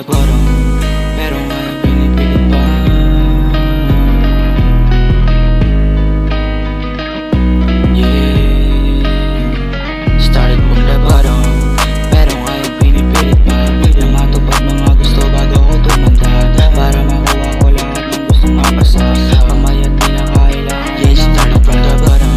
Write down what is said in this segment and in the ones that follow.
parang, pero ngayon pinipilit pa. Yeah, started from the bottom, pero ngayon pinipilit pa. Na matupad mga gusto bago ako tumanda, para makuha ko lahat ng gustong mapasa. Mamaya di na kailangan. Yeah, started from the bottom,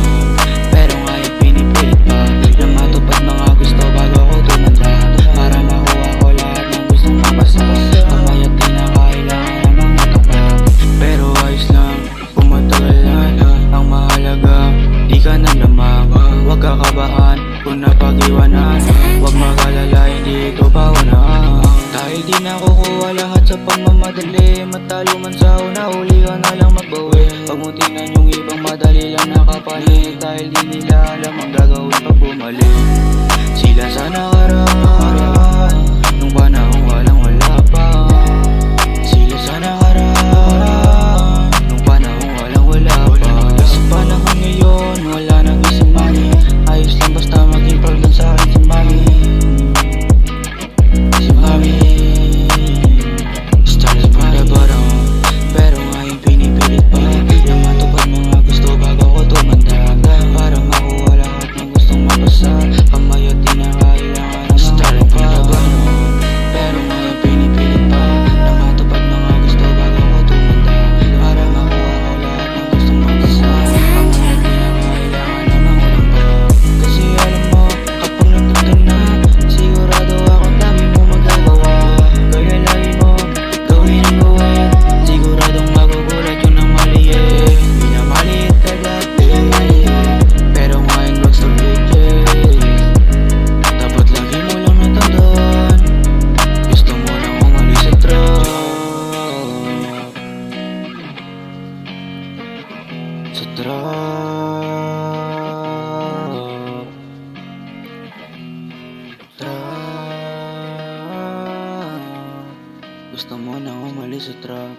pero ngayon pinipilit pa. Na matupad mga gusto bago ako tumanda, para makuha ko lahat ng gustong mapasa. Mamaya di na kailangan ng matapat. Pero ayos lang, pumatagal na. Ang mahalaga, di ka na lamang. Huwag kakabahan kung napag-iwanan. Huwag mag-alala, hindi ito pauna. Dahil di na kukuha lahat sa pagmamadali. Matalo man sa una, uli ka na lang magbawi. Pag mo tingnan yung ibang madali lang nakapalit, dahil di nila alam ang gagawin pag bumalik. Sila sa nakaraan, nung panahong walang wala pa. Sila sa nakaraan, nung panahong walang wala pa. Sa panahon ngayon, wala nang isang money. Ayos lang basta maging proud lang sa akin si mami. Si mami. Started from the bottom, pero ngayon pinipilit pa. Na matupad mga gusto bago ako tumanda, para makuha lahat ng gustong mapasa. Kamaya di na kailangan ng started from the bottom, pero ngayon pinipilit pa. Na matupad mga gusto bago ako tumanda, para makuha ko lahat ng gustong mapasa. Kamaya di na kailangan ng mangulang pa. Kasi alam mo, kapag nandun na, sigurado akong dami mo magagawa. Kaya lagi mo gawin ang gawin, siguradong magugulat yun ang maliit. Minamaliit ka dati, pero ngayon bags to bridges. Dapat lagi mo lang natandaan, gusto mo lang umalis sa truck. Sa truck, truck. Gusto mo na umalis sa truck.